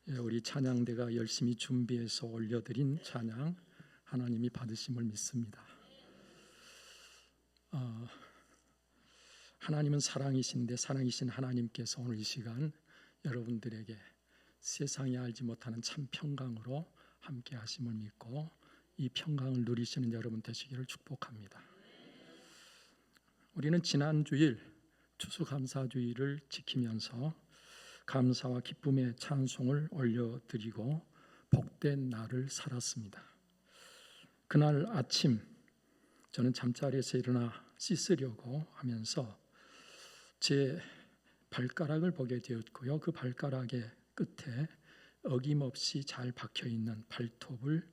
우리 찬양대가 열심히 준비해서 올려드린 찬양 하나님이 받으심을 믿습니다. 하나님은 사랑이신데 사랑이신 하나님께서 오늘 이 시간 여러분들에게 세상이 알지 못하는 참 평강으로 함께 하심을 믿고 이 평강을 누리시는 여러분 되시기를 축복합니다. 우리는 지난 주일 추수감사주일을 지키면서 감사와 기쁨의 찬송을 올려드리고 복된 날을 살았습니다. 그날 아침 저는 잠자리에서 일어나 씻으려고 하면서 제 발가락을 보게 되었고요. 그 발가락의 끝에 어김없이 잘 박혀있는 발톱을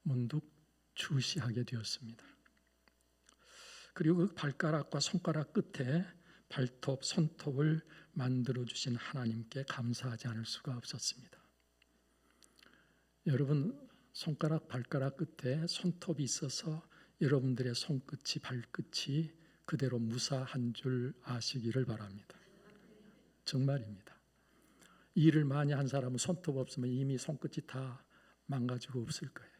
문득 주시하게 되었습니다. 그리고 그 발가락과 손가락 끝에 발톱, 손톱을 만들어주신 하나님께 감사하지 않을 수가 없었습니다. 여러분 손가락, 발가락 끝에 손톱이 있어서 여러분들의 손끝이, 발끝이 그대로 무사한 줄 아시기를 바랍니다. 정말입니다. 일을 많이 한 사람은 손톱 없으면 이미 손끝이 다 망가지고 없을 거예요.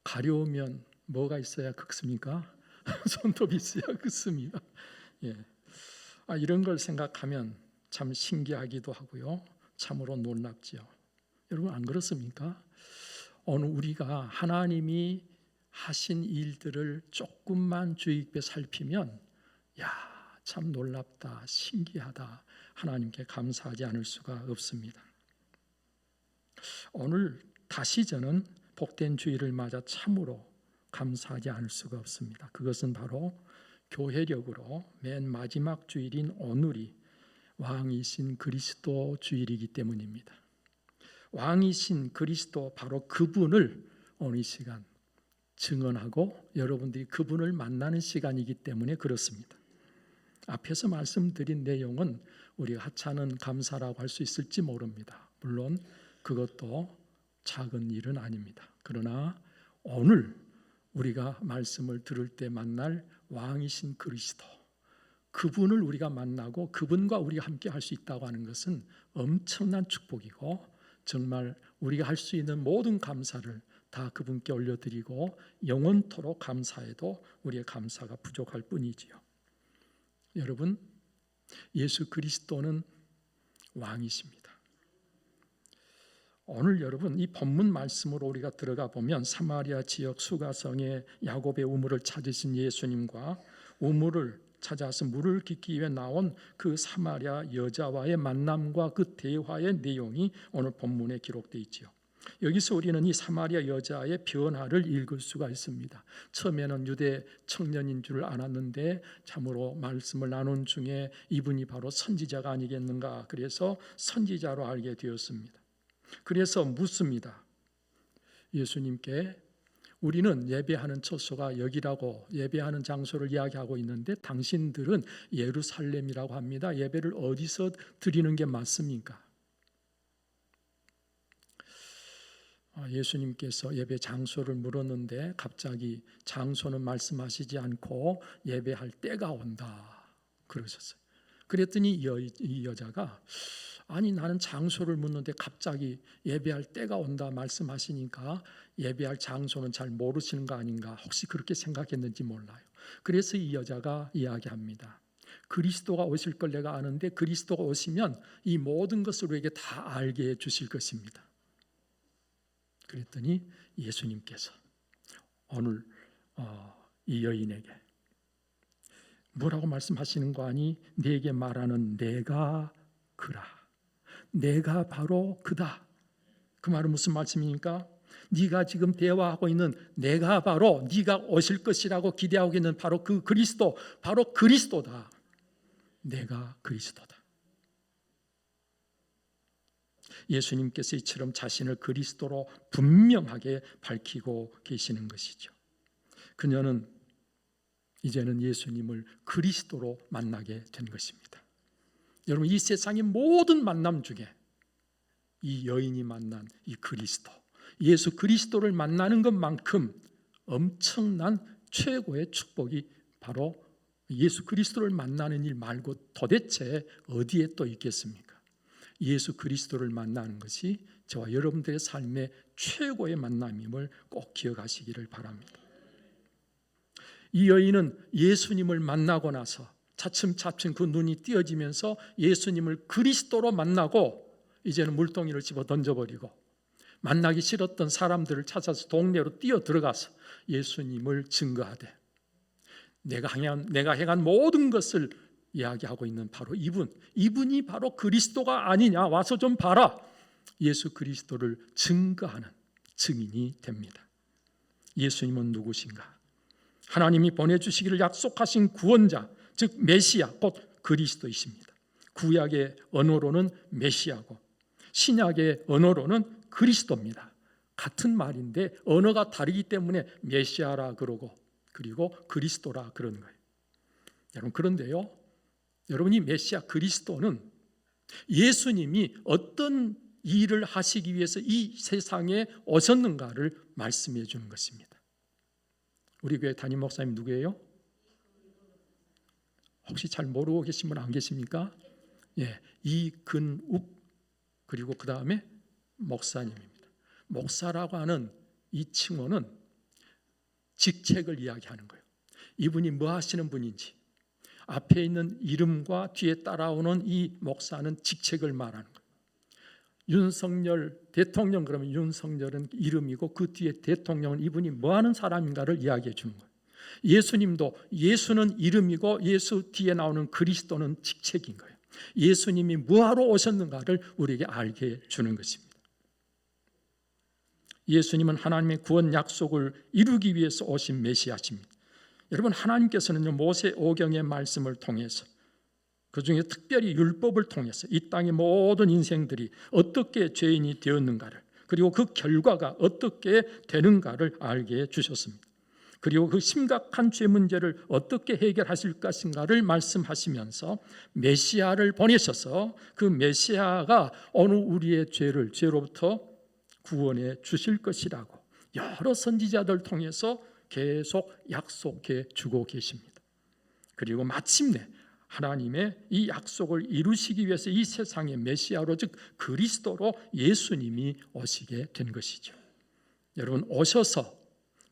가려우면 뭐가 있어야 긁습니까? 손톱이 있어야 긋습니다. 이런 걸 생각하면 참 신기하기도 하고요. 참으로 놀랍지요. 여러분 안 그렇습니까? 오늘 우리가 하나님이 하신 일들을 조금만 주의 깊게 살피면 참 놀랍다, 신기하다, 하나님께 감사하지 않을 수가 없습니다. 오늘 다시 저는 복된 주일을 맞아 참으로 감사하지 않을 수가 없습니다. 그것은 바로 교회력으로 맨 마지막 주일인 오늘이 왕이신 그리스도 주일이기 때문입니다. 왕이신 그리스도 바로 그분을 오늘 이 시간 증언하고 여러분들이 그분을 만나는 시간이기 때문에 그렇습니다. 앞에서 말씀드린 내용은 우리가 하찮은 감사라고 할 수 있을지 모릅니다. 물론 그것도 작은 일은 아닙니다. 그러나 오늘 우리가 말씀을 들을 때 만날 왕이신 그리스도, 그분을 우리가 만나고 그분과 우리가 함께 할 수 있다고 하는 것은 엄청난 축복이고 정말 우리가 할 수 있는 모든 감사를 다 그분께 올려드리고 영원토록 감사해도 우리의 감사가 부족할 뿐이지요. 여러분, 예수 그리스도는 왕이십니다. 오늘 여러분 이 본문 말씀으로 우리가 들어가 보면 사마리아 지역 수가성에 야곱의 우물을 찾으신 예수님과 우물을 찾아서 물을 깃기 위해 나온 그 사마리아 여자와의 만남과 그 대화의 내용이 오늘 본문에 기록되어 있지요. 여기서 우리는 이 사마리아 여자의 변화를 읽을 수가 있습니다. 처음에는 유대 청년인 줄 알았는데 참으로 말씀을 나눈 중에 이분이 바로 선지자가 아니겠는가, 그래서 선지자로 알게 되었습니다. 그래서 묻습니다. 예수님께 우리는 예배하는 처소가 여기라고 예배하는 장소를 이야기하고 있는데 당신들은 예루살렘이라고 합니다. 예배를 어디서 드리는 게 맞습니까? 예수님께서 예배 장소를 물었는데 갑자기 장소는 말씀하시지 않고 예배할 때가 온다 그러셨어요. 그랬더니 이 여자가 아니 나는 장소를 묻는데 갑자기 예배할 때가 온다 말씀하시니까 예배할 장소는 잘 모르시는 거 아닌가, 혹시 그렇게 생각했는지 몰라요. 그래서 이 여자가 이야기합니다. 그리스도가 오실 걸 내가 아는데 그리스도가 오시면 이 모든 것을 우리에게 다 알게 해 주실 것입니다. 그랬더니 예수님께서 오늘 이 여인에게 뭐라고 말씀하시는 거 아니? 네게 말하는 내가 그라, 내가 바로 그다. 그 말은 무슨 말씀입니까? 네가 지금 대화하고 있는 내가 바로 네가 오실 것이라고 기대하고 있는 바로 그 그리스도, 바로 그리스도다. 내가 그리스도다. 예수님께서 이처럼 자신을 그리스도로 분명하게 밝히고 계시는 것이죠. 그녀는 이제는 예수님을 그리스도로 만나게 된 것입니다. 여러분 이 세상의 모든 만남 중에 이 여인이 만난 이 그리스도, 예수 그리스도를 만나는 것만큼 엄청난 최고의 축복이 바로 예수 그리스도를 만나는 일 말고 도대체 어디에 또 있겠습니까? 예수 그리스도를 만나는 것이 저와 여러분들의 삶의 최고의 만남임을 꼭 기억하시기를 바랍니다. 이 여인은 예수님을 만나고 나서 차츰차츰 그 눈이 띄어지면서 예수님을 그리스도로 만나고 이제는 물동이를 집어 던져버리고 만나기 싫었던 사람들을 찾아서 동네로 뛰어 들어가서 예수님을 증거하되 내가 행한 모든 것을 이야기하고 있는 바로 이분이 바로 그리스도가 아니냐, 와서 좀 봐라. 예수 그리스도를 증거하는 증인이 됩니다. 예수님은 누구신가? 하나님이 보내주시기를 약속하신 구원자, 즉 메시아, 곧 그리스도이십니다. 구약의 언어로는 메시아고 신약의 언어로는 그리스도입니다. 같은 말인데 언어가 다르기 때문에 메시아라 그러고 그리고 그리스도라 그러는 거예요. 여러분, 그런데요, 여러분이 메시아 그리스도는 예수님이 어떤 일을 하시기 위해서 이 세상에 오셨는가를 말씀해 주는 것입니다. 우리 교회 담임 목사님 누구예요? 혹시 잘 모르고 계신 분 안 계십니까? 예, 이근욱, 그리고 그 다음에 목사님입니다. 목사라고 하는 이 칭호는 직책을 이야기하는 거예요. 이분이 뭐 하시는 분인지, 앞에 있는 이름과 뒤에 따라오는 이 목사는 직책을 말하는 거예요. 윤석열 대통령 그러면 윤석열은 이름이고 그 뒤에 대통령은 이분이 뭐 하는 사람인가를 이야기해 주는 거예요. 예수님도 예수는 이름이고 예수 뒤에 나오는 그리스도는 직책인 거예요. 예수님이 뭐하러 오셨는가를 우리에게 알게 해 주는 것입니다. 예수님은 하나님의 구원 약속을 이루기 위해서 오신 메시아십니다. 여러분, 하나님께서는요, 모세 오경의 말씀을 통해서, 그 중에 특별히 율법을 통해서 이 땅의 모든 인생들이 어떻게 죄인이 되었는가를, 그리고 그 결과가 어떻게 되는가를 알게 해주셨습니다. 그리고 그 심각한 죄 문제를 어떻게 해결하실 것인가를 말씀하시면서 메시아를 보내셔서 그 메시아가 어느 우리의 죄로부터 구원해 주실 것이라고 여러 선지자들 통해서 계속 약속해 주고 계십니다. 그리고 마침내 하나님의 이 약속을 이루시기 위해서 이 세상의 메시아로, 즉 그리스도로 예수님이 오시게 된 것이죠. 여러분, 오셔서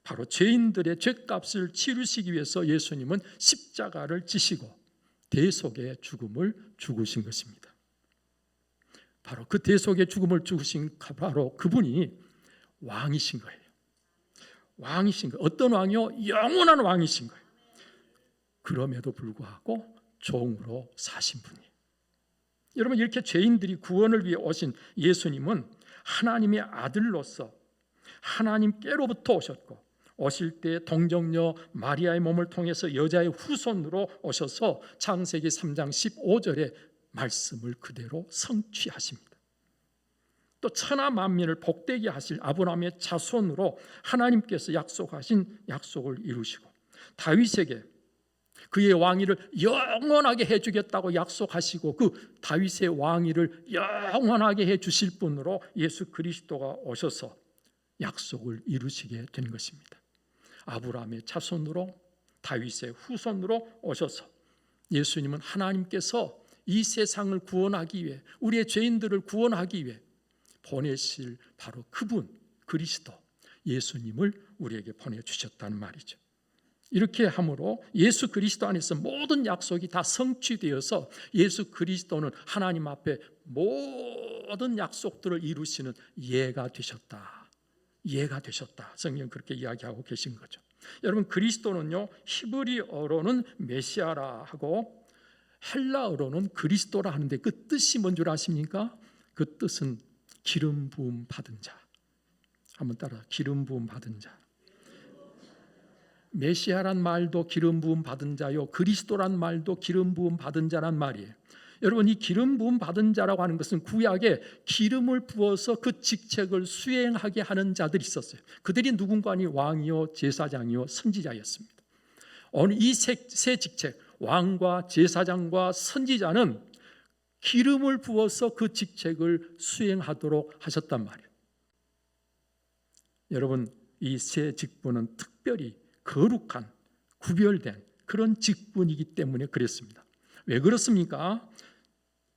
바로 죄인들의 죄값을 치르시기 위해서 예수님은 십자가를 지시고 대속의 죽음을 죽으신 것입니다. 바로 그 대속의 죽음을 죽으신 바로 그분이 왕이신 거예요. 왕이신 거예요. 어떤 왕이요? 영원한 왕이신 거예요. 그럼에도 불구하고 종으로 사신 분이에요. 여러분, 이렇게 죄인들이 구원을 위해 오신 예수님은 하나님의 아들로서 하나님께로부터 오셨고, 오실 때 동정녀 마리아의 몸을 통해서 여자의 후손으로 오셔서 창세기 3장 15절의 말씀을 그대로 성취하십니다. 또 천하 만민을 복되게 하실 아브라함의 자손으로 하나님께서 약속하신 약속을 이루시고, 다윗에게 그의 왕위를 영원하게 해주겠다고 약속하시고 그 다윗의 왕위를 영원하게 해주실 분으로 예수 그리스도가 오셔서 약속을 이루시게 된 것입니다. 아브라함의 자손으로 다윗의 후손으로 오셔서 예수님은 하나님께서 이 세상을 구원하기 위해, 우리의 죄인들을 구원하기 위해 보내실 바로 그분 그리스도 예수님을 우리에게 보내주셨다는 말이죠. 이렇게 함으로 예수 그리스도 안에서 모든 약속이 다 성취되어서 예수 그리스도는 하나님 앞에 모든 약속들을 이루시는 예가 되셨다. 예가 되셨다. 성경 그렇게 이야기하고 계신 거죠. 여러분, 그리스도는요, 히브리어로는 메시아라 하고 헬라어로는 그리스도라 하는데 그 뜻이 뭔 줄 아십니까? 그 뜻은 기름 부음 받은 자. 한번 따라, 기름 부음 받은 자. 메시아란 말도 기름 부음 받은 자요, 그리스도란 말도 기름 부음 받은 자란 말이에요. 여러분, 이 기름 부음 받은 자라고 하는 것은 구약에 기름을 부어서 그 직책을 수행하게 하는 자들이 있었어요. 그들이 누군가니 왕이요, 제사장이요, 선지자였습니다. 오늘 이 세 직책, 왕과 제사장과 선지자는 기름을 부어서 그 직책을 수행하도록 하셨단 말이에요. 여러분, 이 세 직분은 특별히 거룩한, 구별된 그런 직분이기 때문에 그랬습니다. 왜 그렇습니까?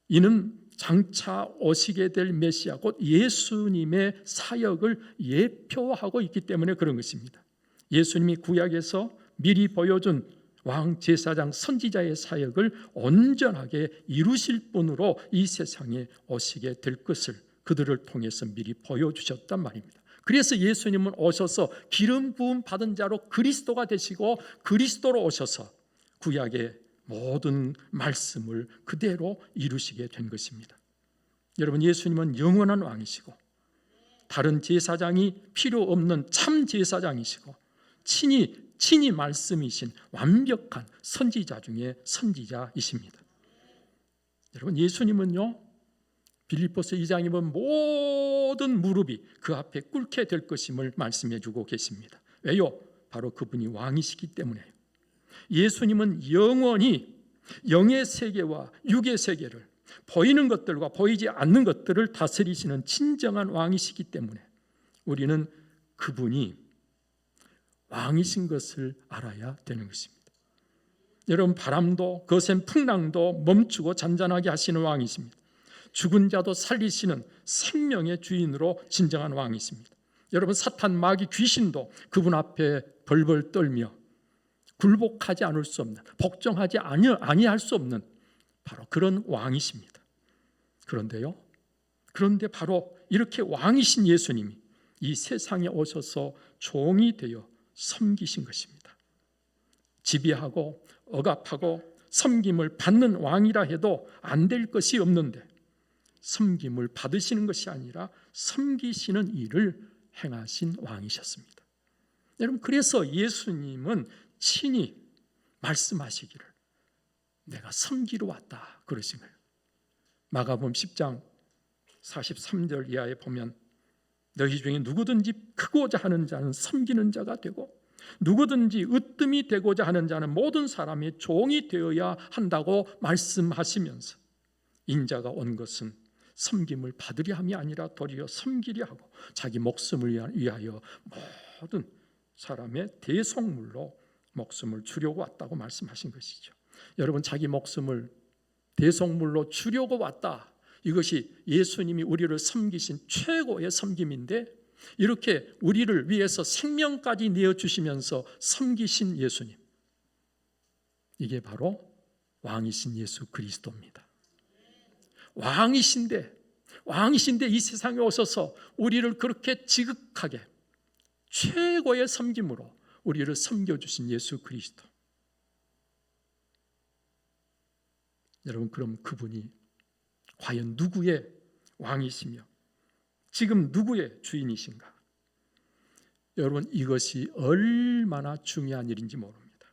이는 장차 오시게 될 메시아 곧 예수님의 사역을 예표하고 있기 때문에 그런 것입니다. 예수님이 구약에서 미리 보여준 왕, 제사장, 선지자의 사역을 온전하게 이루실 분으로 이 세상에 오시게 될 것을 그들을 통해서 미리 보여주셨단 말입니다. 그래서 예수님은 오셔서 기름 부음 받은 자로 그리스도가 되시고 그리스도로 오셔서 구약의 모든 말씀을 그대로 이루시게 된 것입니다. 여러분, 예수님은 영원한 왕이시고 다른 제사장이 필요 없는 참 제사장이시고 친히 말씀이신 완벽한 선지자 중에 선지자이십니다. 여러분, 예수님은요, 빌립보서 2장에 보면 모든 무릎이 그 앞에 꿇게 될 것임을 말씀해 주고 계십니다. 왜요? 바로 그분이 왕이시기 때문에요. 예수님은 영원히 영의 세계와 육의 세계를, 보이는 것들과 보이지 않는 것들을 다스리시는 진정한 왕이시기 때문에 우리는 그분이 왕이신 것을 알아야 되는 것입니다. 여러분, 바람도 거센 풍랑도 멈추고 잔잔하게 하시는 왕이십니다. 죽은 자도 살리시는 생명의 주인으로 진정한 왕이십니다. 여러분, 사탄, 마귀, 귀신도 그분 앞에 벌벌 떨며 굴복하지 않을 수 없는, 복종하지 아니할 수 없는 바로 그런 왕이십니다. 그런데 바로 이렇게 왕이신 예수님이 이 세상에 오셔서 종이 되어 섬기신 것입니다. 지배하고 억압하고 섬김을 받는 왕이라 해도 안 될 것이 없는데 섬김을 받으시는 것이 아니라 섬기시는 일을 행하신 왕이셨습니다. 여러분, 그래서 예수님은 친히 말씀하시기를 내가 섬기러 왔다 그러신 거예요. 마가복음 10장 43절 이하에 보면 너희 중에 누구든지 크고자 하는 자는 섬기는 자가 되고 누구든지 으뜸이 되고자 하는 자는 모든 사람의 종이 되어야 한다고 말씀하시면서 인자가 온 것은 섬김을 받으려 함이 아니라 도리어 섬기려 하고 자기 목숨을 위하여 모든 사람의 대속물로 목숨을 주려고 왔다고 말씀하신 것이죠. 여러분, 자기 목숨을 대속물로 주려고 왔다, 이것이 예수님이 우리를 섬기신 최고의 섬김인데 이렇게 우리를 위해서 생명까지 내어주시면서 섬기신 예수님, 이게 바로 왕이신 예수 그리스도입니다. 왕이신데 이 세상에 오셔서 우리를 그렇게 지극하게 최고의 섬김으로 우리를 섬겨주신 예수 그리스도. 여러분, 그럼 그분이 과연 누구의 왕이시며 지금 누구의 주인이신가? 여러분, 이것이 얼마나 중요한 일인지 모릅니다.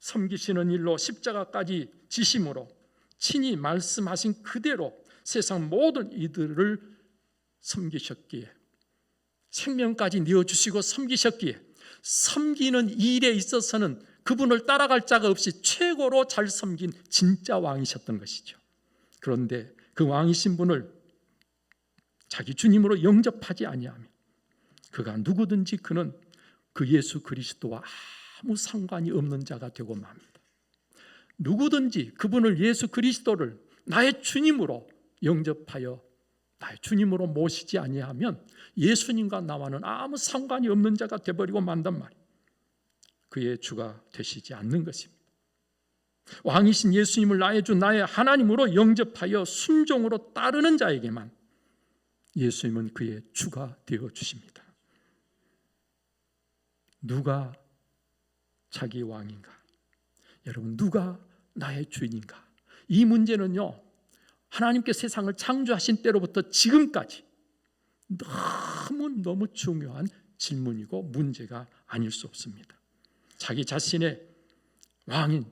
섬기시는 일로 십자가까지 지심으로 친히 말씀하신 그대로 세상 모든 이들을 섬기셨기에, 생명까지 내어주시고 섬기셨기에 섬기는 일에 있어서는 그분을 따라갈 자가 없이 최고로 잘 섬긴 진짜 왕이셨던 것이죠. 그런데 그 왕이신 분을 자기 주님으로 영접하지 아니하며 그가 누구든지 그는 그 예수 그리스도와 아무 상관이 없는 자가 되고 맙니다. 누구든지 그분을, 예수 그리스도를 나의 주님으로 영접하여 나의 주님으로 모시지 아니하면 예수님과 나와는 아무 상관이 없는 자가 되어버리고 만단 말이에요. 그의 주가 되시지 않는 것입니다. 왕이신 예수님을 나의 주, 나의 하나님으로 영접하여 순종으로 따르는 자에게만 예수님은 그의 주가 되어 주십니다. 누가 자기 왕인가? 여러분, 누가 나의 주인인가? 이 문제는요, 하나님께 세상을 창조하신 때로부터 지금까지 너무 중요한 질문이고 문제가 아닐 수 없습니다. 자기 자신의 왕인,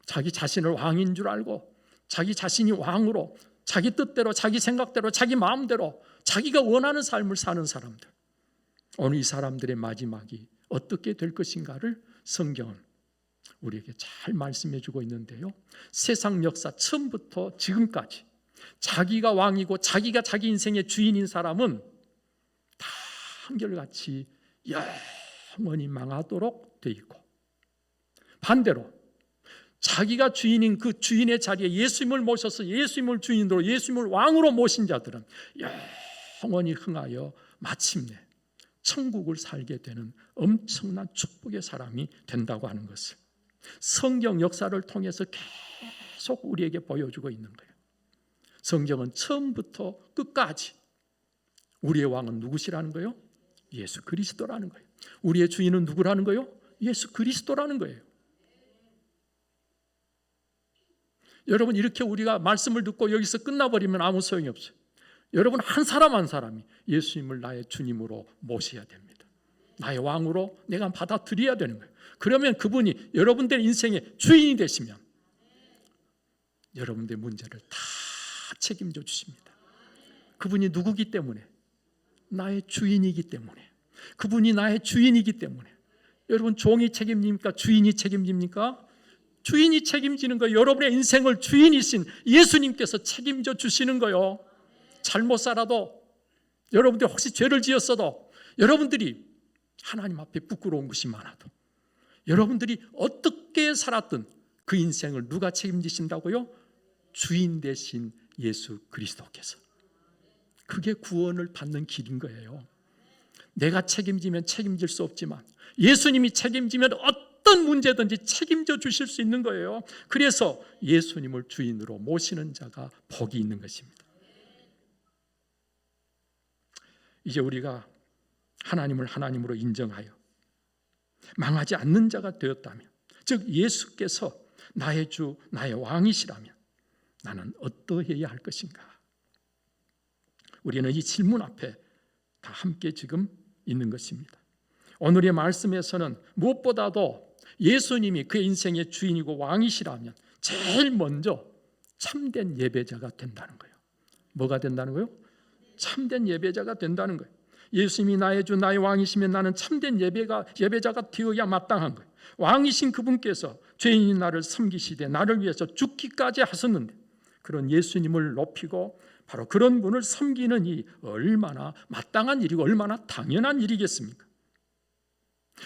자기 자신을 왕인 줄 알고 자기 자신이 왕으로 자기 뜻대로, 자기 생각대로, 자기 마음대로 자기가 원하는 삶을 사는 사람들, 오늘 이 사람들의 마지막이 어떻게 될 것인가를 성경은 우리에게 잘 말씀해 주고 있는데요, 세상 역사 처음부터 지금까지 자기가 왕이고 자기가 자기 인생의 주인인 사람은 다 한결같이 영원히 망하도록 돼 있고, 반대로 자기가 주인인 그 주인의 자리에 예수님을 모셔서 예수님을 주인으로, 예수님을 왕으로 모신 자들은 영원히 흥하여 마침내 천국을 살게 되는 엄청난 축복의 사람이 된다고 하는 것을 성경 역사를 통해서 계속 우리에게 보여주고 있는 거예요. 성경은 처음부터 끝까지 우리의 왕은 누구시라는 거예요? 예수 그리스도라는 거예요. 우리의 주인은 누구라는 거예요? 예수 그리스도라는 거예요. 여러분, 이렇게 우리가 말씀을 듣고 여기서 끝나버리면 아무 소용이 없어요. 여러분, 한 사람 한 사람이 예수님을 나의 주님으로 모셔야 됩니다. 나의 왕으로 내가 받아들여야 되는 거예요. 그러면 그분이 여러분들 인생의 주인이 되시면 여러분들의 문제를 다 책임져 주십니다. 그분이 누구기 때문에? 나의 주인이기 때문에. 그분이 나의 주인이기 때문에. 여러분, 종이 책임집니까? 주인이 책임집니까? 주인이 책임지는 거예요. 여러분의 인생을 주인이신 예수님께서 책임져 주시는 거예요. 잘못 살아도, 여러분들이 혹시 죄를 지었어도, 여러분들이 하나님 앞에 부끄러운 것이 많아도, 여러분들이 어떻게 살았든 그 인생을 누가 책임지신다고요? 주인 되신 예수 그리스도께서. 그게 구원을 받는 길인 거예요. 내가 책임지면 책임질 수 없지만 예수님이 책임지면 어떤 문제든지 책임져 주실 수 있는 거예요. 그래서 예수님을 주인으로 모시는 자가 복이 있는 것입니다. 이제 우리가 하나님을 하나님으로 인정하여 망하지 않는 자가 되었다면, 즉 예수께서 나의 주, 나의 왕이시라면 나는 어떠해야 할 것인가? 우리는 이 질문 앞에 다 함께 지금 있는 것입니다. 오늘의 말씀에서는 무엇보다도 예수님이 그의 인생의 주인이고 왕이시라면 제일 먼저 참된 예배자가 된다는 거예요. 뭐가 된다는 거예요? 참된 예배자가 된다는 거예요. 예수님이 나의 주, 나의 왕이시면 나는 참된 예배자가 되어야 마땅한 거예요. 왕이신 그분께서 죄인인 나를 섬기시되 나를 위해서 죽기까지 하셨는데, 그런 예수님을 높이고 바로 그런 분을 섬기는 이 얼마나 마땅한 일이고 얼마나 당연한 일이겠습니까?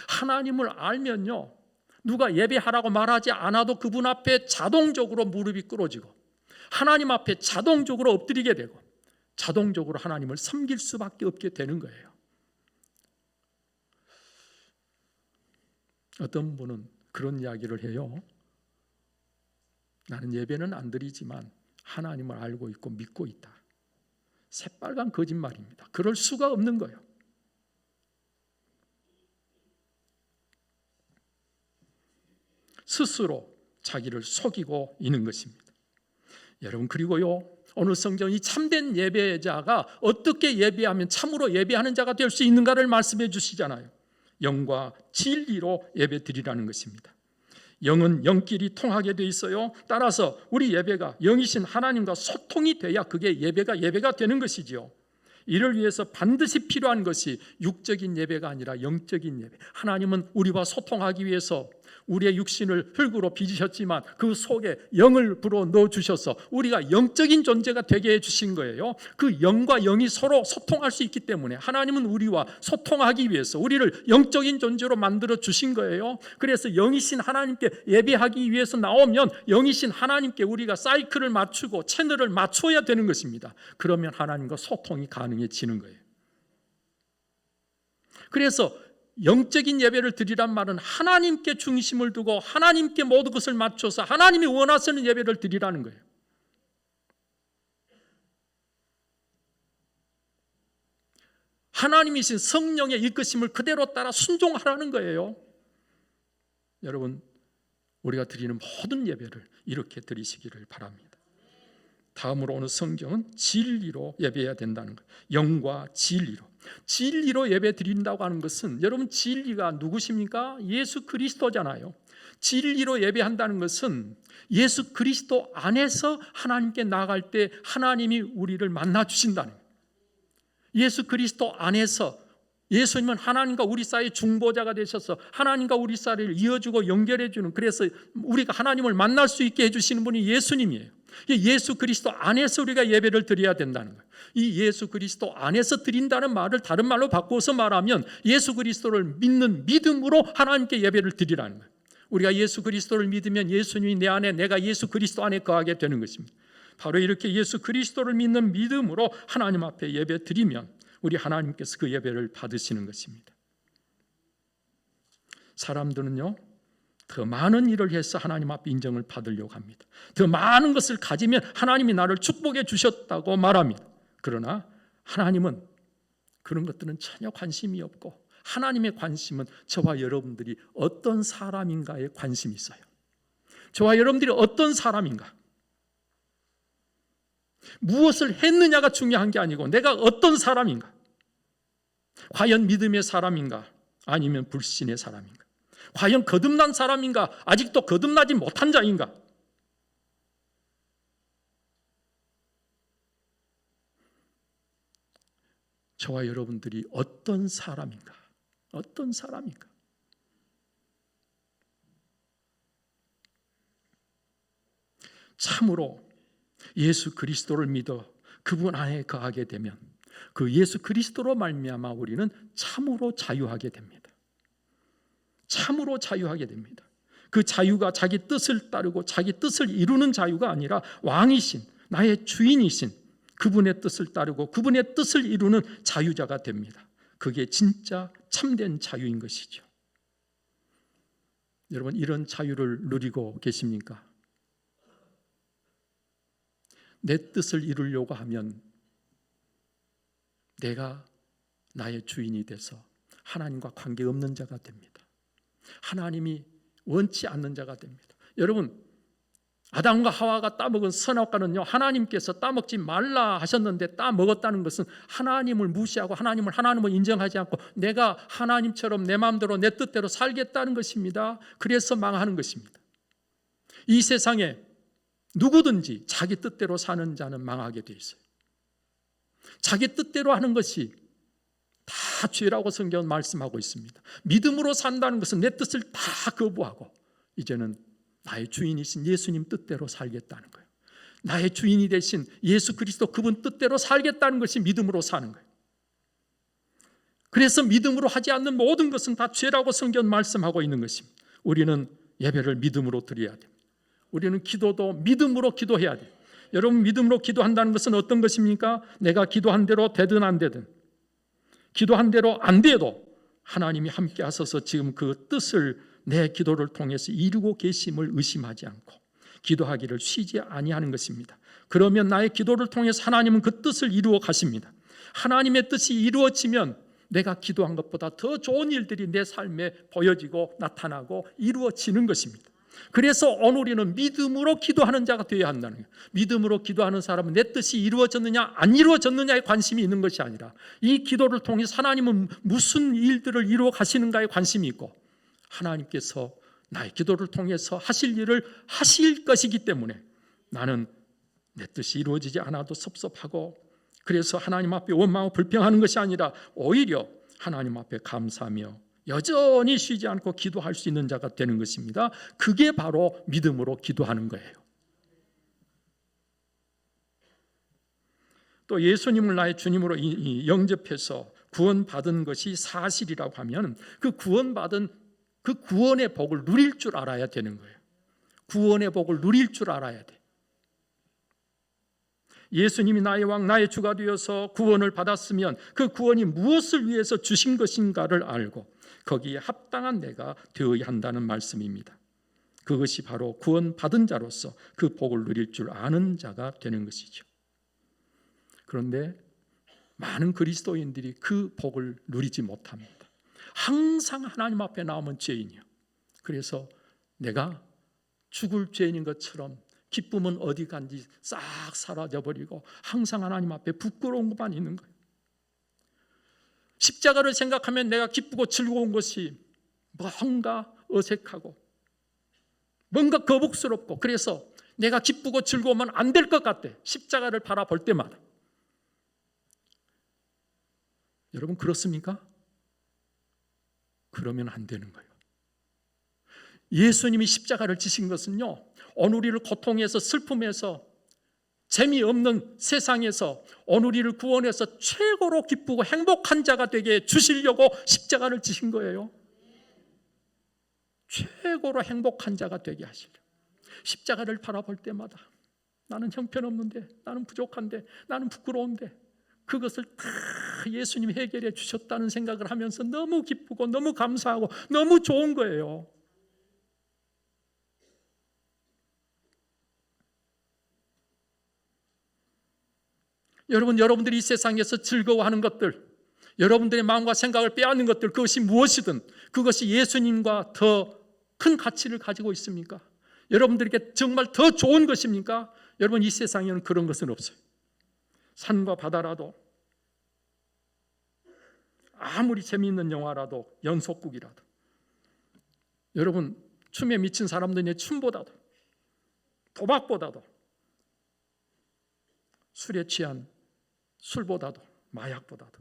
하나님을 알면요, 누가 예배하라고 말하지 않아도 그분 앞에 자동적으로 무릎이 꿇어지고 하나님 앞에 자동적으로 엎드리게 되고 자동적으로 하나님을 섬길 수밖에 없게 되는 거예요. 어떤 분은 그런 이야기를 해요. 나는 예배는 안 드리지만 하나님을 알고 있고 믿고 있다. 새빨간 거짓말입니다. 그럴 수가 없는 거예요. 스스로 자기를 속이고 있는 것입니다. 여러분, 그리고요, 오늘 성경이 참된 예배자가 어떻게 예배하면 참으로 예배하는 자가 될 수 있는가를 말씀해 주시잖아요. 영과 진리로 예배 드리라는 것입니다. 영은 영끼리 통하게 돼 있어요. 따라서 우리 예배가 영이신 하나님과 소통이 돼야 그게 예배가 되는 것이지요. 이를 위해서 반드시 필요한 것이 육적인 예배가 아니라 영적인 예배. 하나님은 우리와 소통하기 위해서 우리의 육신을 흙으로 빚으셨지만 그 속에 영을 불어 넣어주셔서 우리가 영적인 존재가 되게 해주신 거예요. 그 영과 영이 서로 소통할 수 있기 때문에 하나님은 우리와 소통하기 위해서 우리를 영적인 존재로 만들어 주신 거예요. 그래서 영이신 하나님께 예배하기 위해서 나오면 영이신 하나님께 우리가 사이클을 맞추고 채널을 맞춰야 되는 것입니다. 그러면 하나님과 소통이 가능해지는 거예요. 그래서 영적인 예배를 드리란 말은 하나님께 중심을 두고 하나님께 모든 것을 맞춰서 하나님이 원하시는 예배를 드리라는 거예요. 하나님이신 성령의 이끄심을 그대로 따라 순종하라는 거예요. 여러분, 우리가 드리는 모든 예배를 이렇게 드리시기를 바랍니다. 다음으로 오늘 성경은 진리로 예배해야 된다는 거예요. 영과 진리로. 진리로 예배 드린다고 하는 것은, 여러분, 진리가 누구십니까? 예수 그리스도잖아요. 진리로 예배한다는 것은 예수 그리스도 안에서 하나님께 나아갈 때 하나님이 우리를 만나 주신다는 거예요. 예수 그리스도 안에서 예수님은 하나님과 우리 사이의 중보자가 되셔서 하나님과 우리 사이를 이어주고 연결해주는, 그래서 우리가 하나님을 만날 수 있게 해주시는 분이 예수님이에요. 예수 그리스도 안에서 우리가 예배를 드려야 된다는 거예요. 이 예수 그리스도 안에서 드린다는 말을 다른 말로 바꿔서 말하면 예수 그리스도를 믿는 믿음으로 하나님께 예배를 드리라는 거예요. 우리가 예수 그리스도를 믿으면 예수님이 내 안에, 내가 예수 그리스도 안에 거하게 되는 것입니다. 바로 이렇게 예수 그리스도를 믿는 믿음으로 하나님 앞에 예배 드리면 우리 하나님께서 그 예배를 받으시는 것입니다. 사람들은요, 더 많은 일을 해서 하나님 앞에 인정을 받으려고 합니다. 더 많은 것을 가지면 하나님이 나를 축복해 주셨다고 말합니다. 그러나 하나님은 그런 것들은 전혀 관심이 없고, 하나님의 관심은 저와 여러분들이 어떤 사람인가에 관심이 있어요. 저와 여러분들이 어떤 사람인가, 무엇을 했느냐가 중요한 게 아니고 내가 어떤 사람인가, 과연 믿음의 사람인가 아니면 불신의 사람인가, 과연 거듭난 사람인가 아직도 거듭나지 못한 자인가. 저와 여러분들이 어떤 사람인가, 어떤 사람인가. 참으로 예수 그리스도를 믿어 그분 안에 거하게 되면 그 예수 그리스도로 말미암아 우리는 참으로 자유하게 됩니다. 참으로 자유하게 됩니다. 그 자유가 자기 뜻을 따르고 자기 뜻을 이루는 자유가 아니라 왕이신, 나의 주인이신 그분의 뜻을 따르고 그분의 뜻을 이루는 자유자가 됩니다. 그게 진짜 참된 자유인 것이죠. 여러분, 이런 자유를 누리고 계십니까? 내 뜻을 이루려고 하면 내가 나의 주인이 돼서 하나님과 관계없는 자가 됩니다. 하나님이 원치 않는 자가 됩니다. 여러분, 아담과 하와가 따먹은 선악과는요, 하나님께서 따먹지 말라 하셨는데 따먹었다는 것은 하나님을 무시하고 하나님을 인정하지 않고 내가 하나님처럼 내 마음대로 내 뜻대로 살겠다는 것입니다. 그래서 망하는 것입니다. 이 세상에 누구든지 자기 뜻대로 사는 자는 망하게 돼 있어요. 자기 뜻대로 하는 것이 다 죄라고 성경은 말씀하고 있습니다. 믿음으로 산다는 것은 내 뜻을 다 거부하고 이제는 나의 주인이신 예수님 뜻대로 살겠다는 거예요. 나의 주인이 되신 예수 그리스도 그분 뜻대로 살겠다는 것이 믿음으로 사는 거예요. 그래서 믿음으로 하지 않는 모든 것은 다 죄라고 성경은 말씀하고 있는 것입니다. 우리는 예배를 믿음으로 드려야 됩니다. 우리는 기도도 믿음으로 기도해야 돼요. 여러분, 믿음으로 기도한다는 것은 어떤 것입니까? 내가 기도한 대로 되든 안 되든, 기도한 대로 안 돼도 하나님이 함께 하셔서 지금 그 뜻을 내 기도를 통해서 이루고 계심을 의심하지 않고 기도하기를 쉬지 아니하는 것입니다. 그러면 나의 기도를 통해서 하나님은 그 뜻을 이루어 가십니다. 하나님의 뜻이 이루어지면 내가 기도한 것보다 더 좋은 일들이 내 삶에 보여지고 나타나고 이루어지는 것입니다. 그래서 오늘 우리는 믿음으로 기도하는 자가 되어야 한다는 거예요. 믿음으로 기도하는 사람은 내 뜻이 이루어졌느냐 안 이루어졌느냐에 관심이 있는 것이 아니라 이 기도를 통해서 하나님은 무슨 일들을 이루어 가시는가에 관심이 있고 하나님께서 나의 기도를 통해서 하실 일을 하실 것이기 때문에 나는 내 뜻이 이루어지지 않아도 섭섭하고 그래서 하나님 앞에 원망하고 불평하는 것이 아니라 오히려 하나님 앞에 감사하며 여전히 쉬지 않고 기도할 수 있는 자가 되는 것입니다. 그게 바로 믿음으로 기도하는 거예요. 또 예수님을 나의 주님으로 영접해서 구원받은 것이 사실이라고 하면 그 구원받은 그 구원의 복을 누릴 줄 알아야 되는 거예요. 구원의 복을 누릴 줄 알아야 돼. 예수님이 나의 왕, 나의 주가 되어서 구원을 받았으면 그 구원이 무엇을 위해서 주신 것인가를 알고 거기에 합당한 내가 되어야 한다는 말씀입니다. 그것이 바로 구원받은 자로서 그 복을 누릴 줄 아는 자가 되는 것이죠. 그런데 많은 그리스도인들이 그 복을 누리지 못합니다. 항상 하나님 앞에 나오면 죄인이요. 그래서 내가 죽을 죄인인 것처럼 기쁨은 어디 간지 싹 사라져버리고 항상 하나님 앞에 부끄러운 것만 있는 거예요. 십자가를 생각하면 내가 기쁘고 즐거운 것이 뭔가 어색하고 뭔가 거북스럽고 그래서 내가 기쁘고 즐거우면 안 될 것 같아. 십자가를 바라볼 때마다. 여러분 그렇습니까? 그러면 안 되는 거예요. 예수님이 십자가를 지신 것은요, 오늘 우리를 고통에서 슬픔에서 재미없는 세상에서 오늘 우리를 구원해서 최고로 기쁘고 행복한 자가 되게 주시려고 십자가를 지신 거예요. 최고로 행복한 자가 되게 하시려. 십자가를 바라볼 때마다 나는 형편없는데, 나는 부족한데, 나는 부끄러운데 그것을 다 예수님이 해결해 주셨다는 생각을 하면서 너무 기쁘고 너무 감사하고 너무 좋은 거예요. 여러분들이 이 세상에서 즐거워하는 것들, 여러분들의 마음과 생각을 빼앗는 것들, 그것이 무엇이든 그것이 예수님과 더 큰 가치를 가지고 있습니까? 여러분들에게 정말 더 좋은 것입니까? 여러분, 이 세상에는 그런 것은 없어요. 산과 바다라도, 아무리 재미있는 영화라도, 연속극이라도, 여러분 춤에 미친 사람들의 춤보다도, 도박보다도, 술에 취한 술보다도, 마약보다도,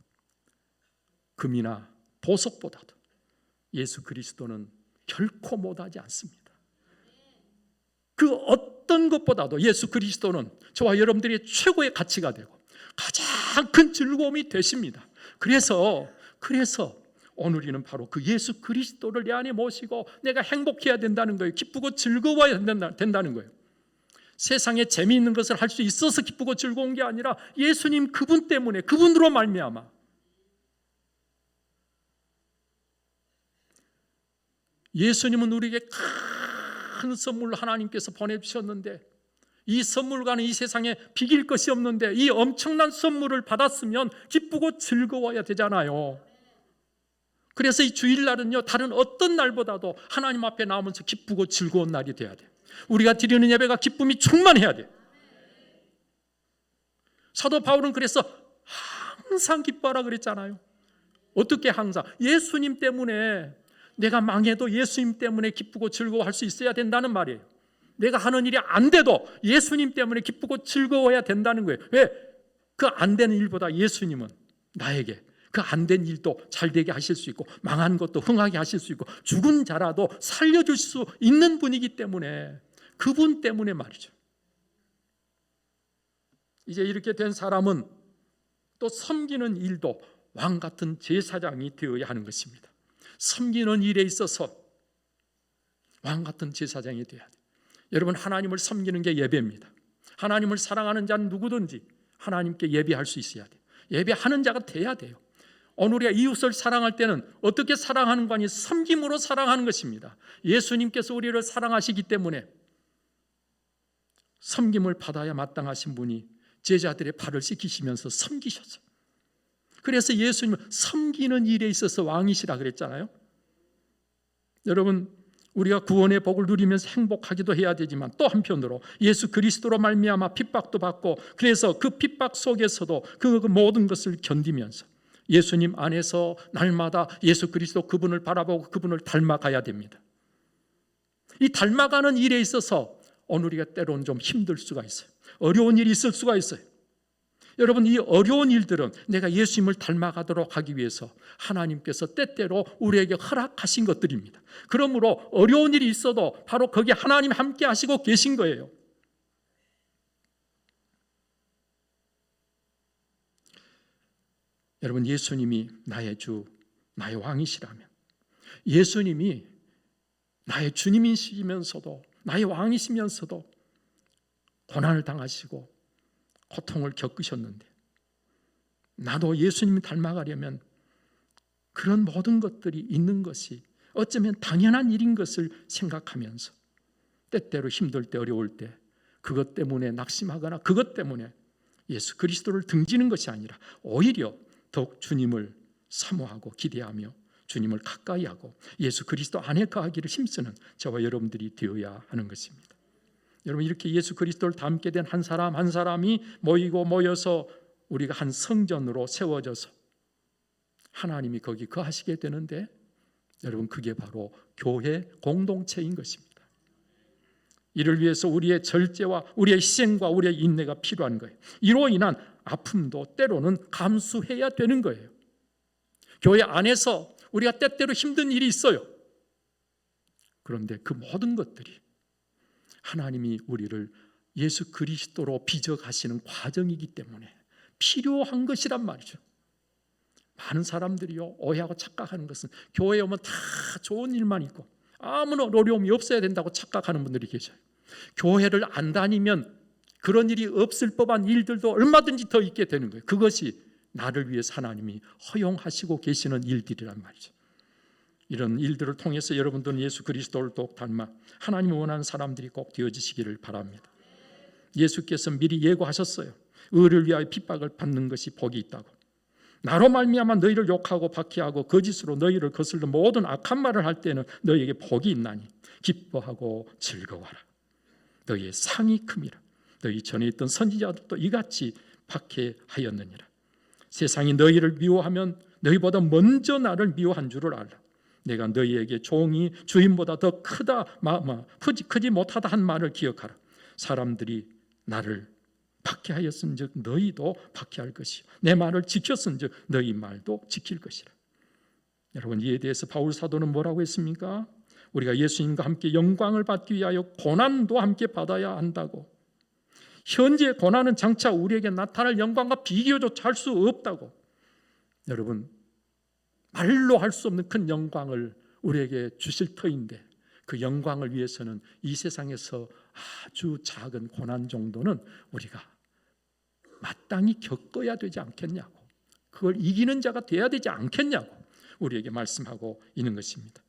금이나 보석보다도 예수 그리스도는 결코 못하지 않습니다. 그 어떤 것보다도 예수 그리스도는 저와 여러분들의 최고의 가치가 되고 가장 큰 즐거움이 되십니다. 그래서 오늘 우리는 바로 그 예수 그리스도를 내 안에 모시고 내가 행복해야 된다는 거예요. 기쁘고 즐거워야 된다는 거예요. 세상에 재미있는 것을 할 수 있어서 기쁘고 즐거운 게 아니라 예수님 그분 때문에, 그분으로 말미암아 예수님은 우리에게 큰 선물을 하나님께서 보내주셨는데, 이 선물과는 이 세상에 비길 것이 없는데 이 엄청난 선물을 받았으면 기쁘고 즐거워야 되잖아요. 그래서 이 주일날은요, 다른 어떤 날보다도 하나님 앞에 나오면서 기쁘고 즐거운 날이 돼야 돼요. 우리가 드리는 예배가 기쁨이 충만해야 돼요. 사도 바울은 그래서 항상 기뻐하라 그랬잖아요. 어떻게 항상? 예수님 때문에, 내가 망해도 예수님 때문에 기쁘고 즐거워할 수 있어야 된다는 말이에요. 내가 하는 일이 안 돼도 예수님 때문에 기쁘고 즐거워야 된다는 거예요. 왜? 그 안 되는 일보다 예수님은 나에게 그 안 된 일도 잘 되게 하실 수 있고, 망한 것도 흥하게 하실 수 있고, 죽은 자라도 살려줄 수 있는 분이기 때문에, 그분 때문에 말이죠. 이제 이렇게 된 사람은 또 섬기는 일도 왕 같은 제사장이 되어야 하는 것입니다. 섬기는 일에 있어서 왕 같은 제사장이 되어야 돼요. 여러분, 하나님을 섬기는 게 예배입니다. 하나님을 사랑하는 자는 누구든지 하나님께 예배할 수 있어야 돼요. 예배하는 자가 돼야 돼요. 오늘 우리가 이웃을 사랑할 때는 어떻게 사랑하는 거 아니, 섬김으로 사랑하는 것입니다. 예수님께서 우리를 사랑하시기 때문에 섬김을 받아야 마땅하신 분이 제자들의 발을 씻기시면서 섬기셨어요. 그래서 예수님은 섬기는 일에 있어서 왕이시라 그랬잖아요. 여러분, 우리가 구원의 복을 누리면서 행복하기도 해야 되지만 또 한편으로 예수 그리스도로 말미암아 핍박도 받고, 그래서 그 핍박 속에서도 그 모든 것을 견디면서 예수님 안에서 날마다 예수 그리스도 그분을 바라보고 그분을 닮아가야 됩니다. 이 닮아가는 일에 있어서 오늘 우리가 때로는 좀 힘들 수가 있어요. 어려운 일이 있을 수가 있어요. 여러분, 이 어려운 일들은 내가 예수님을 닮아가도록 하기 위해서 하나님께서 때때로 우리에게 허락하신 것들입니다. 그러므로 어려운 일이 있어도 바로 거기에 하나님 함께 하시고 계신 거예요. 여러분, 예수님이 나의 주, 나의 왕이시라면, 예수님이 나의 주님이시면서도 나의 왕이시면서도 고난을 당하시고 고통을 겪으셨는데, 나도 예수님을 닮아가려면 그런 모든 것들이 있는 것이 어쩌면 당연한 일인 것을 생각하면서 때때로 힘들 때, 어려울 때 그것 때문에 낙심하거나 그것 때문에 예수 그리스도를 등지는 것이 아니라 오히려 더욱 주님을 사모하고 기대하며 주님을 가까이 하고 예수 그리스도 안에 거하기를 힘쓰는 저와 여러분들이 되어야 하는 것입니다. 여러분, 이렇게 예수 그리스도를 닮게 된 한 사람 한 사람이 모여서 우리가 한 성전으로 세워져서 하나님이 거기 거하시게 되는데, 여러분, 그게 바로 교회 공동체인 것입니다. 이를 위해서 우리의 절제와 우리의 희생과 우리의 인내가 필요한 거예요. 이로 인한 아픔도 때로는 감수해야 되는 거예요. 교회 안에서 우리가 때때로 힘든 일이 있어요. 그런데 그 모든 것들이 하나님이 우리를 예수 그리스도로 빚어가시는 과정이기 때문에 필요한 것이란 말이죠. 많은 사람들이요, 오해하고 착각하는 것은 교회에 오면 다 좋은 일만 있고 아무런 어려움이 없어야 된다고 착각하는 분들이 계셔요. 교회를 안 다니면 그런 일이 없을 법한 일들도 얼마든지 더 있게 되는 거예요. 그것이 나를 위해서 하나님이 허용하시고 계시는 일들이란 말이죠. 이런 일들을 통해서 여러분들은 예수 그리스도를 꼭 닮아 하나님이 원하는 사람들이 꼭 되어지시기를 바랍니다. 예수께서 미리 예고하셨어요. 의를 위하여 핍박을 받는 것이 복이 있다고. 나로 말미암아 너희를 욕하고 박해하고 거짓으로 너희를 거슬러 모든 악한 말을 할 때는 너희에게 복이 있나니 기뻐하고 즐거워하라. 너희의 상이 큼이라. 너희 전에 있던 선지자들도 이같이 박해하였느니라. 세상이 너희를 미워하면 너희보다 먼저 나를 미워한 줄을 알라. 내가 너희에게 종이 주인보다 더 크지 못하다 한 말을 기억하라. 사람들이 나를 박해하였은즉 너희도 박해할 것이요 내 말을 지켰은즉 너희 말도 지킬 것이라. 여러분, 이에 대해서 바울 사도는 뭐라고 했습니까? 우리가 예수님과 함께 영광을 받기 위하여 고난도 함께 받아야 한다고. 현재 고난은 장차 우리에게 나타날 영광과 비교조차 할 수 없다고. 여러분, 말로 할 수 없는 큰 영광을 우리에게 주실 터인데 그 영광을 위해서는 이 세상에서 아주 작은 고난 정도는 우리가 마땅히 겪어야 되지 않겠냐고, 그걸 이기는 자가 돼야 되지 않겠냐고 우리에게 말씀하고 있는 것입니다.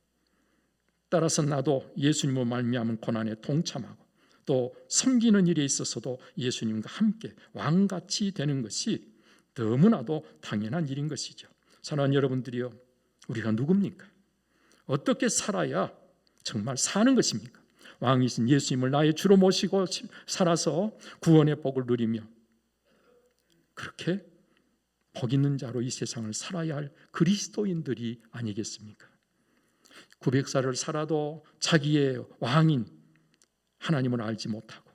따라서 나도 예수님으로 말미암은 고난에 동참하고 또 섬기는 일에 있어서도 예수님과 함께 왕같이 되는 것이 너무나도 당연한 일인 것이죠. 사랑하는 여러분들이요, 우리가 누굽니까? 어떻게 살아야 정말 사는 것입니까? 왕이신 예수님을 나의 주로 모시고 살아서 구원의 복을 누리며 그렇게 복 있는 자로 이 세상을 살아야 할 그리스도인들이 아니겠습니까? 900살을 살아도 자기의 왕인 하나님을 알지 못하고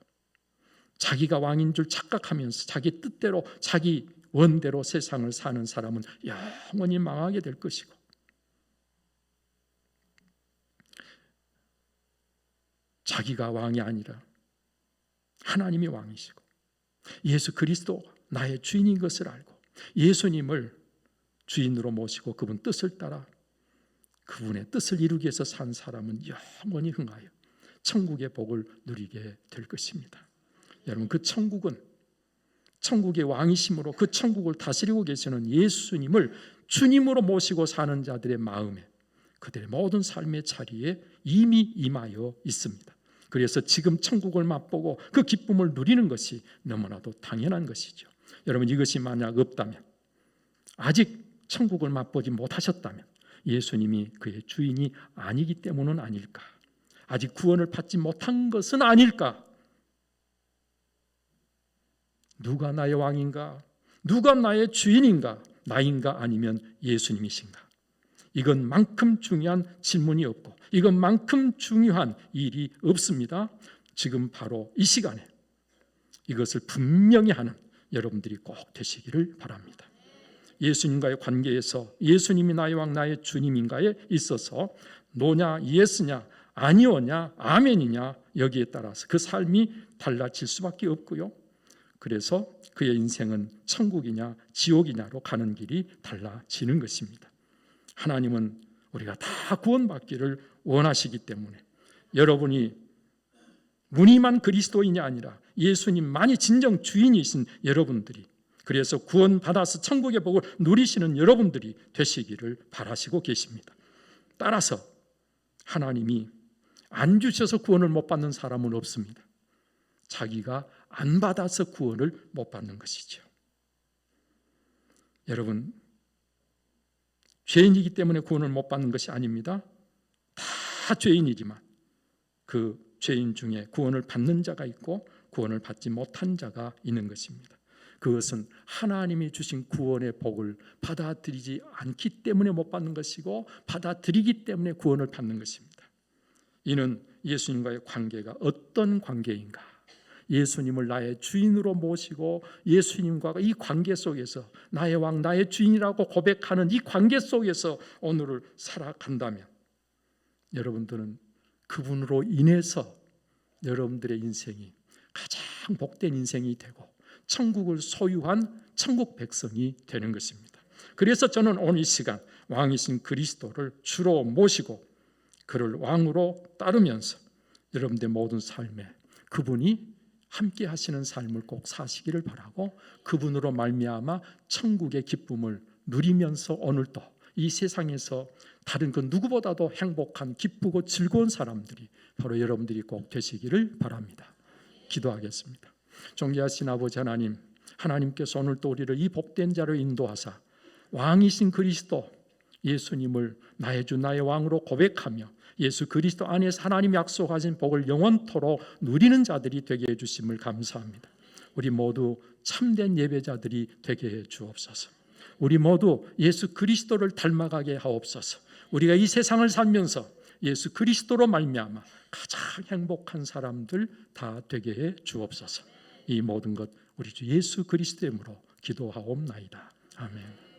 자기가 왕인 줄 착각하면서 자기 뜻대로 자기 원대로 세상을 사는 사람은 영원히 망하게 될 것이고, 자기가 왕이 아니라 하나님이 왕이시고 예수 그리스도 나의 주인인 것을 알고 예수님을 주인으로 모시고 그분 뜻을 따라 그분의 뜻을 이루기 위해서 산 사람은 영원히 흥하여 천국의 복을 누리게 될 것입니다. 여러분, 그 천국은 천국의 왕이심으로 그 천국을 다스리고 계시는 예수님을 주님으로 모시고 사는 자들의 마음에, 그들의 모든 삶의 자리에 이미 임하여 있습니다. 그래서 지금 천국을 맛보고 그 기쁨을 누리는 것이 너무나도 당연한 것이죠. 여러분, 이것이 만약 없다면, 아직 천국을 맛보지 못하셨다면 예수님이 그의 주인이 아니기 때문은 아닐까, 아직 구원을 받지 못한 것은 아닐까. 누가 나의 왕인가? 누가 나의 주인인가? 나인가 아니면 예수님이신가? 이것만큼 중요한 질문이 없고 이것만큼 중요한 일이 없습니다. 지금 바로 이 시간에 이것을 분명히 하는 여러분들이 꼭 되시기를 바랍니다. 예수님과의 관계에서 예수님이 나의 왕 나의 주님인가에 있어서 노냐 예스냐 아니오냐 아멘이냐 여기에 따라서 그 삶이 달라질 수밖에 없고요. 그래서 그의 인생은 천국이냐 지옥이냐로 가는 길이 달라지는 것입니다. 하나님은 우리가 다 구원받기를 원하시기 때문에 여러분이 무늬만 그리스도인이 아니라 예수님만이 진정 주인이신 여러분들이, 그래서 구원받아서 천국의 복을 누리시는 여러분들이 되시기를 바라시고 계십니다. 따라서 하나님이 안 주셔서 구원을 못 받는 사람은 없습니다. 자기가 안 받아서 구원을 못 받는 것이죠. 여러분, 죄인이기 때문에 구원을 못 받는 것이 아닙니다. 다 죄인이지만 그 죄인 중에 구원을 받는 자가 있고 구원을 받지 못한 자가 있는 것입니다. 그것은 하나님이 주신 구원의 복을 받아들이지 않기 때문에 못 받는 것이고 받아들이기 때문에 구원을 받는 것입니다. 이는 예수님과의 관계가 어떤 관계인가, 예수님을 나의 주인으로 모시고 예수님과 이 관계 속에서 나의 왕 나의 주인이라고 고백하는 이 관계 속에서 오늘을 살아간다면 여러분들은 그분으로 인해서 여러분들의 인생이 가장 복된 인생이 되고 천국을 소유한 천국 백성이 되는 것입니다. 그래서 저는 오늘 이 시간 왕이신 그리스도를 주로 모시고 그를 왕으로 따르면서 여러분들의 모든 삶에 그분이 함께 하시는 삶을 꼭 사시기를 바라고, 그분으로 말미암아 천국의 기쁨을 누리면서 오늘도 이 세상에서 다른 그 누구보다도 행복한 기쁘고 즐거운 사람들이 바로 여러분들이 꼭 되시기를 바랍니다. 기도하겠습니다. 존귀하신 아버지 하나님, 하나님께서 오늘도 우리를 이 복된 자로 인도하사 왕이신 그리스도 예수님을 나의 주 나의 왕으로 고백하며 예수 그리스도 안에서 하나님이 약속하신 복을 영원토록 누리는 자들이 되게 해주심을 감사합니다. 우리 모두 참된 예배자들이 되게 해 주옵소서. 우리 모두 예수 그리스도를 닮아가게 하옵소서. 우리가 이 세상을 살면서 예수 그리스도로 말미암아 가장 행복한 사람들 다 되게 해 주옵소서. 이 모든 것 우리 주 예수 그리스도의 이름으로 기도하옵나이다. 아멘.